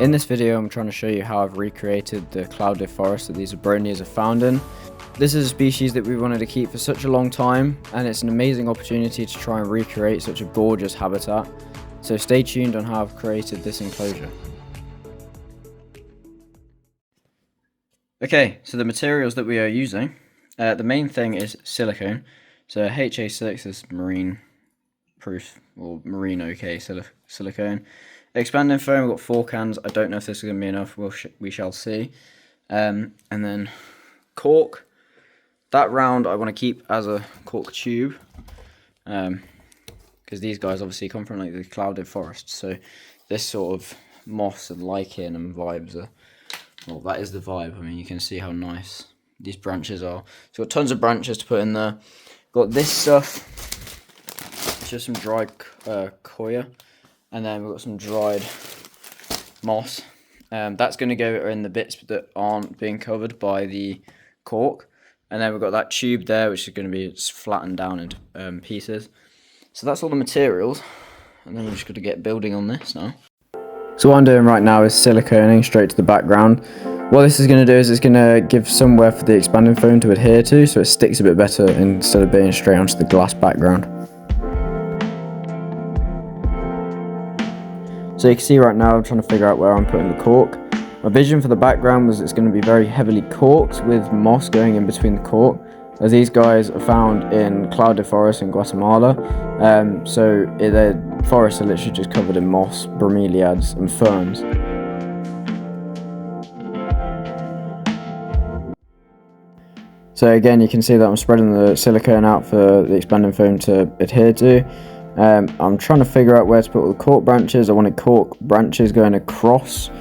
In this video I'm trying to show you how I've recreated the clouded forest that these Abronias are found in. This is a species that we wanted to keep for such a long time, and it's an amazing opportunity to try and recreate such a gorgeous habitat. So stay tuned on how I've created this enclosure. Okay, so the materials that we are using, the main thing is silicone. So HA6 is marine proof or marine okay silicone. Expanding foam, we've got 4 cans. I don't know if this is going to be enough. We shall see. And then cork. That round I want to keep as a cork tube, because these guys obviously come from like the clouded forest. So this sort of moss and lichen and vibes are, well, that is the vibe. I mean, you can see how nice these branches are. So got tons of branches to put in there. Got this stuff. It's just some dried coir. And then we've got some dried moss. That's going to go in the bits that aren't being covered by the cork. And then we've got that tube there, which is going to be flattened down into pieces. So that's all the materials. And then we're just going to get building on this now. So what I'm doing right now is siliconing straight to the background. What this is going to do is it's going to give somewhere for the expanding foam to adhere to, so it sticks a bit better instead of being straight onto the glass background. So you can see right now I'm trying to figure out where I'm putting the cork. My vision for the background was it's going to be very heavily corked with moss going in between the cork, as these guys are found in clouded forest in Guatemala. The forests are literally just covered in moss, bromeliads and ferns. So again, you can see that I'm spreading the silicone out for the expanding foam to adhere to. I'm trying to figure out where to put all the cork branches. I wanted cork branches going across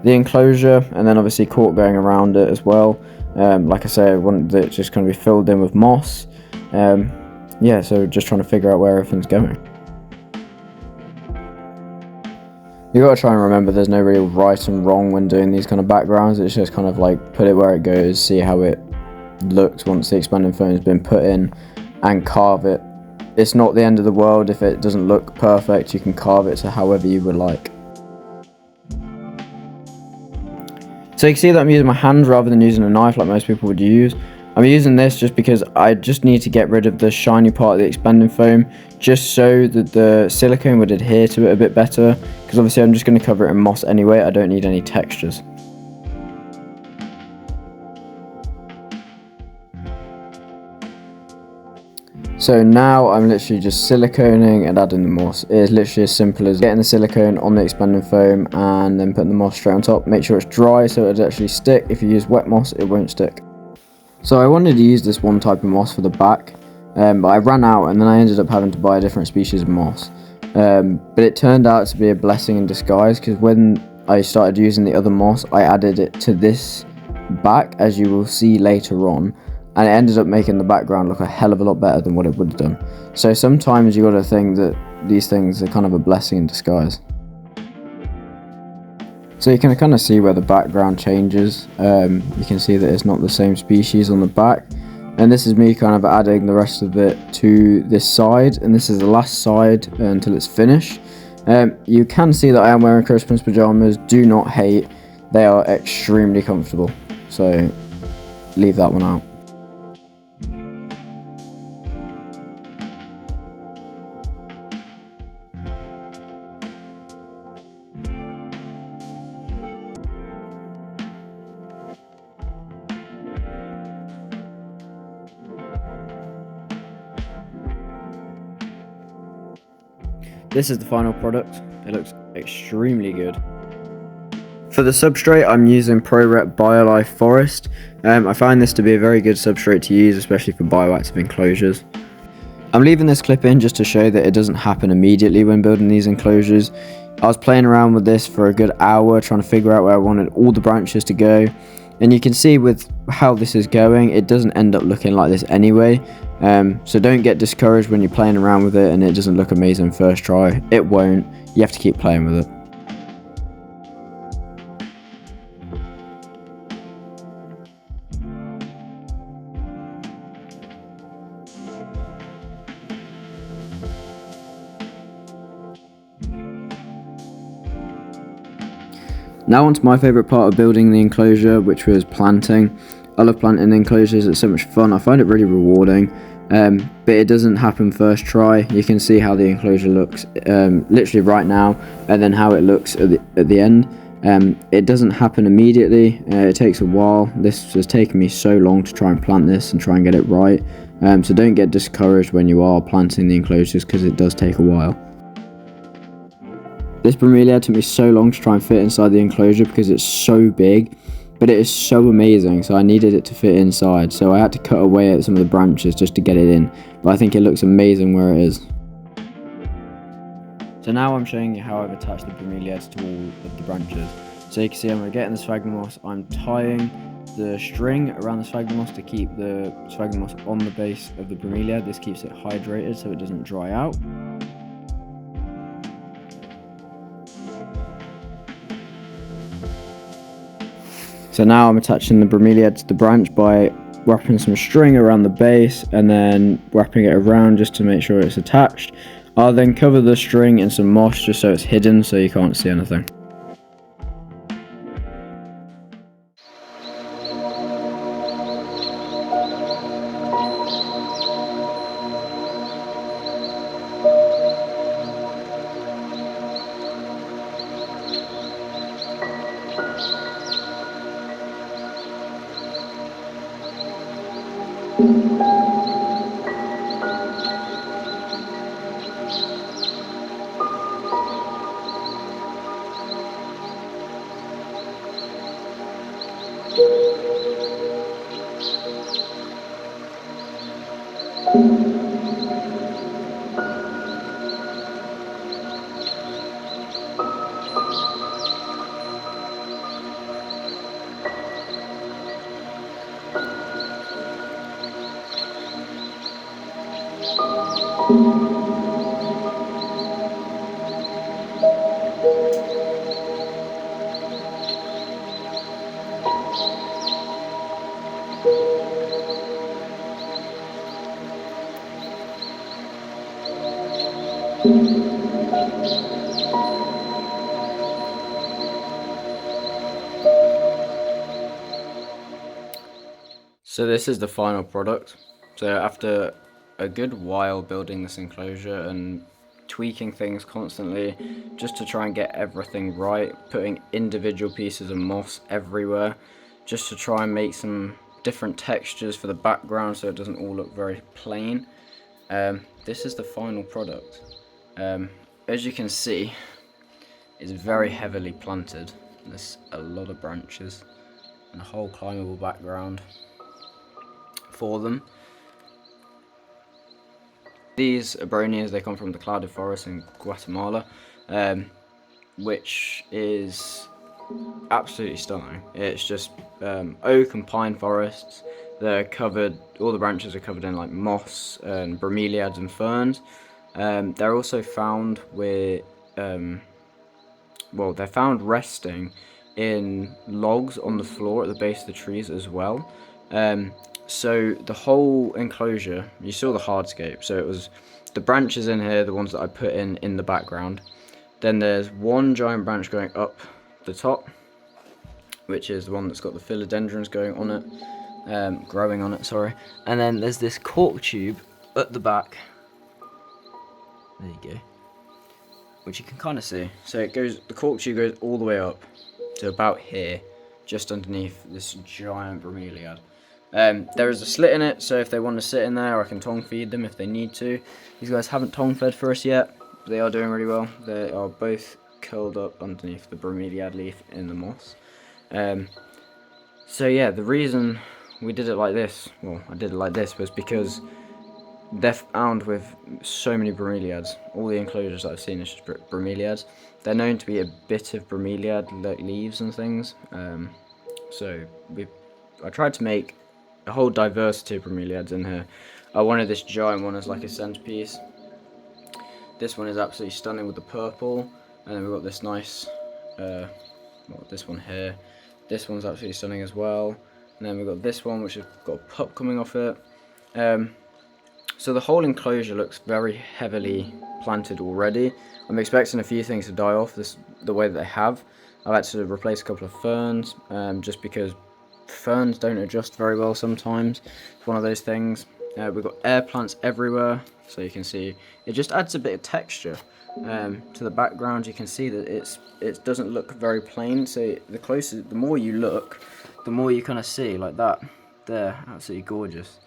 the enclosure, and then obviously cork going around it as well. Like I say, I wanted it just going to be filled in with moss. Yeah, so just trying to figure out where everything's going. You got to try and remember there's no real right and wrong when doing these kind of backgrounds. It's just kind of like put it where it goes, see how it looks once the expanding foam has been put in, and carve it. It's not the end of the world if it doesn't look perfect. You can carve it to however you would like. So you can see that I'm using my hand rather than using a knife like most people would use. I'm using this just because I just need to get rid of the shiny part of the expanding foam, just so that the silicone would adhere to it a bit better, because obviously I'm just going to cover it in moss anyway. I don't need any textures. So now I'm literally just siliconing and adding the moss. It is literally as simple as getting the silicone on the expanding foam and then putting the moss straight on top. Make sure it's dry so it'll actually stick. If you use wet moss, it won't stick. So I wanted to use this one type of moss for the back, but I ran out and then I ended up having to buy a different species of moss. But it turned out to be a blessing in disguise, because when I started using the other moss, I added it to this back, as you will see later on. And it ended up making the background look a hell of a lot better than what it would have done. So sometimes you got to think that these things are kind of a blessing in disguise. So you can kind of see where the background changes. You can see that it's not the same species on the back. And this is me kind of adding the rest of it to this side. And this is the last side until it's finished. You can see that I am wearing Christmas pajamas. Do not hate. They are extremely comfortable. So leave that one out. This is the final product. It looks extremely good. For the substrate, I'm using ProRep BioLife Forest. I find this to be a very good substrate to use, especially for bioactive enclosures. I'm leaving this clip in just to show that it doesn't happen immediately when building these enclosures. I was playing around with this for a good hour, trying to figure out where I wanted all the branches to go. And you can see with how this is going, it doesn't end up looking like this anyway. So don't get discouraged when you're playing around with it and it doesn't look amazing first try. It won't. You have to keep playing with it. Now onto my favourite part of building the enclosure, which was planting. I love planting enclosures, it's so much fun, I find it really rewarding. But it doesn't happen first try. You can see how the enclosure looks literally right now, and then how it looks at the end. It doesn't happen immediately, it takes a while. This has taken me so long to try and plant this and try and get it right. So don't get discouraged when you are planting the enclosures, because it does take a while. This bromelia took me so long to try and fit inside the enclosure because it's so big, but it is so amazing, so I needed it to fit inside, so I had to cut away at some of the branches just to get it in, but I think it looks amazing where it is. So now I'm showing you how I've attached the bromeliads to all of the branches. So you can see I'm getting the sphagnum moss, I'm tying the string around the sphagnum moss to keep the sphagnum moss on the base of the bromelia. This keeps it hydrated so it doesn't dry out. So now I'm attaching the bromelia to the branch by wrapping some string around the base and then wrapping it around just to make sure it's attached. I'll then cover the string in some moss just so it's hidden so you can't see anything. So this is the final product. So after a good while building this enclosure and tweaking things constantly just to try and get everything right, putting individual pieces of moss everywhere just to try and make some different textures for the background so it doesn't all look very plain. This is the final product. As you can see, it's very heavily planted. There's a lot of branches and a whole climbable background for them. These Abronias, they come from the clouded forest in Guatemala, which is absolutely stunning. It's just oak and pine forests. They're covered, all the branches are covered in like moss and bromeliads and ferns. They're also found with, well, they're found resting in logs on the floor at the base of the trees as well. So the whole enclosure, you saw the hardscape, so it was the branches in here, the ones that I put in the background. Then there's one giant branch going up the top, which is the one that's got the philodendrons going on it, growing on it, sorry. And then there's this cork tube at the back. There you go. Which you can kind of see. So it goes, the cork tube goes all the way up to about here, just underneath this giant bromeliad. There is a slit in it, so if they want to sit in there, I can tongue feed them if they need to. These guys haven't tongue fed for us yet, but they are doing really well. They are both curled up underneath the bromeliad leaf in the moss. So yeah, the reason we did it like this, well, I did it like this, was because they're found with so many bromeliads. All the enclosures that I've seen is just bromeliads. They're known to be a bit of bromeliad like leaves and things. So I tried to make a whole diversity of bromeliads in here. I wanted this giant one as like a centerpiece. This one is absolutely stunning with the purple, and then we've got this nice, well, this one here. This one's absolutely stunning as well. And then we've got this one which has got a pup coming off it. So the whole enclosure looks very heavily planted already. I'm expecting a few things to die off the way that they have. I've had to replace a couple of ferns, just because ferns don't adjust very well sometimes. It's one of those things. We've got air plants everywhere, so you can see it just adds a bit of texture to the background. You can see that it doesn't look very plain, so the more you look, the more you kind of see, like that there, absolutely gorgeous.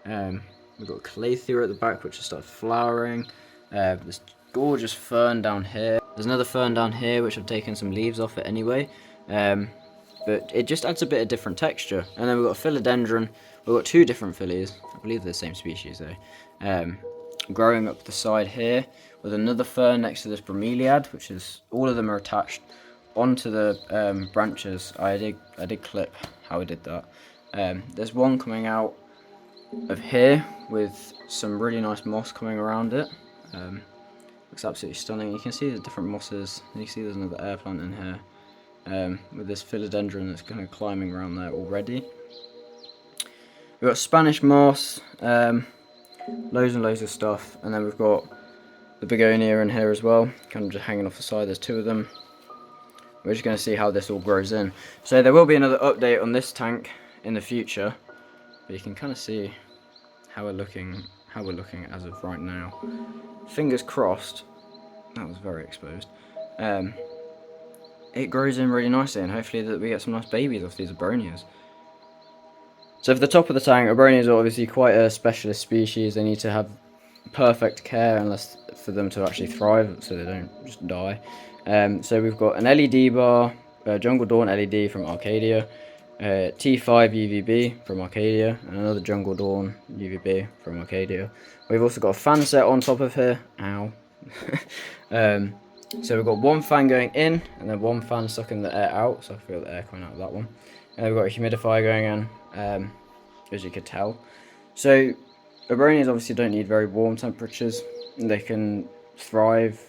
We've got Calathea at the back, which has started flowering. This gorgeous fern down here. There's another fern down here, which I've taken some leaves off it anyway. But it just adds a bit of different texture. And then we've got a philodendron. We've got two different phillies. I believe they're the same species though. Growing up the side here with another fern next to this bromeliad, which is, all of them are attached onto the branches. I did clip how I did that. There's one coming out of here with some really nice moss coming around it. Looks absolutely stunning. You can see the different mosses. You can see there's another air plant in here, with this philodendron that's kind of climbing around there already. We've got Spanish moss, loads and loads of stuff, and then we've got the begonia in here as well, kind of just hanging off the side. There's two of them. We're just going to see how this all grows in. So there will be another update on this tank in the future, but you can kind of see how we're looking as of right now. Fingers crossed. That was very exposed. It grows in really nicely, and hopefully that we get some nice babies off these Abronias. So for the top of the tank, Abronias are obviously quite a specialist species. They need to have perfect care unless for them to actually thrive, so they don't just die. So we've got an LED bar, a Jungle Dawn LED from Arcadia, T5 UVB from Arcadia, and another Jungle Dawn UVB from Arcadia. We've also got a fan set on top of here. Ow. So we've got one fan going in, and then one fan sucking the air out, so I feel the air coming out of that one. And we've got a humidifier going in, as you could tell. So Abronias obviously don't need very warm temperatures. They can thrive,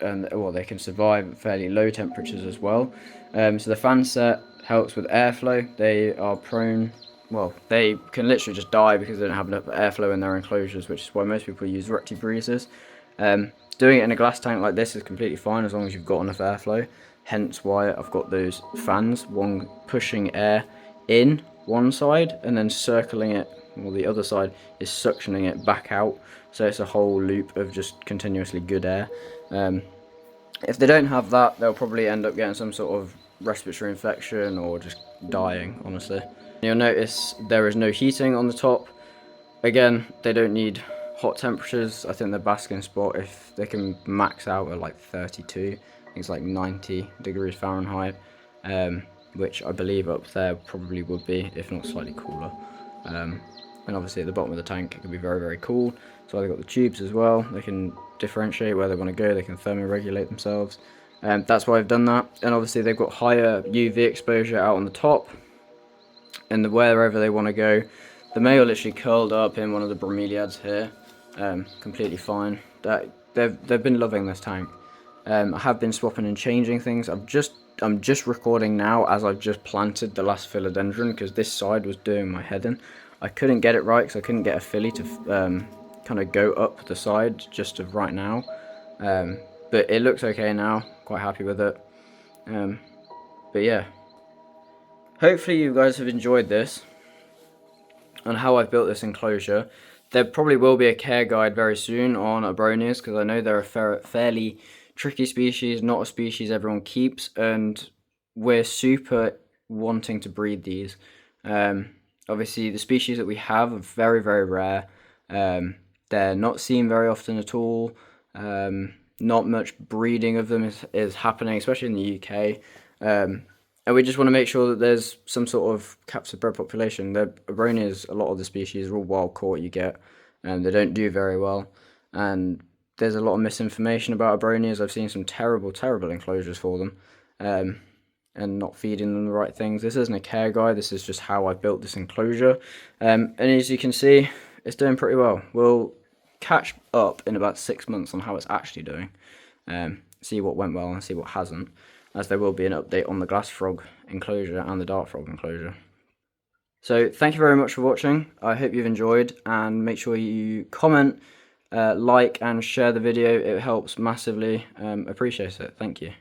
and well, they can survive at fairly low temperatures as well. So the fan set helps with airflow. They are prone, well, they can literally just die because they don't have enough airflow in their enclosures, which is why most people use recti-breezers. Doing it in a glass tank like this is completely fine as long as you've got enough airflow. Hence why I've got those fans, one pushing air in one side and then circling it, well, the other side is suctioning it back out. So it's a whole loop of just continuously good air. If they don't have that, they'll probably end up getting some sort of respiratory infection or just dying, honestly. You'll notice there is no heating on the top. Again, they don't need hot temperatures. I think the basking spot, if they can max out at like 32, I think it's like 90 degrees Fahrenheit, which I believe up there probably would be, if not slightly cooler. And obviously at the bottom of the tank it can be very, very cool. So they've got the tubes as well. They can differentiate where they want to go. They can thermoregulate themselves. That's why I've done that. And obviously they've got higher UV exposure out on the top, and wherever they want to go. The male literally curled up in one of the bromeliads here, completely fine. They've been loving this tank. I have been swapping and changing things. I'm just recording now as I've just planted the last philodendron, because this side was doing my head in. I couldn't get it right because I couldn't get a filly to kind of go up the side just of right now. But it looks okay now. Quite happy with it. But yeah, hopefully you guys have enjoyed this on how I've built this enclosure. There probably will be a care guide very soon on Abronias, because I know they're a fairly tricky species, not a species everyone keeps, and we're super wanting to breed these. Obviously the species that we have are very, very rare. They're not seen very often at all. Not much breeding of them is happening, especially in the UK. And we just want to make sure that there's some sort of captive bred population. The Abronias, a lot of the species are all wild caught you get, and they don't do very well. And there's a lot of misinformation about Abronias. I've seen some terrible, terrible enclosures for them, and not feeding them the right things. This isn't a care guide. This is just how I built this enclosure. And as you can see, it's doing pretty well. We'll catch up in about 6 months on how it's actually doing. See what went well and see what hasn't, as there will be an update on the glass frog enclosure and the dart frog enclosure. So thank you very much for watching. I hope you've enjoyed, and make sure you comment, like and share the video. It helps massively. Appreciate it. Thank you.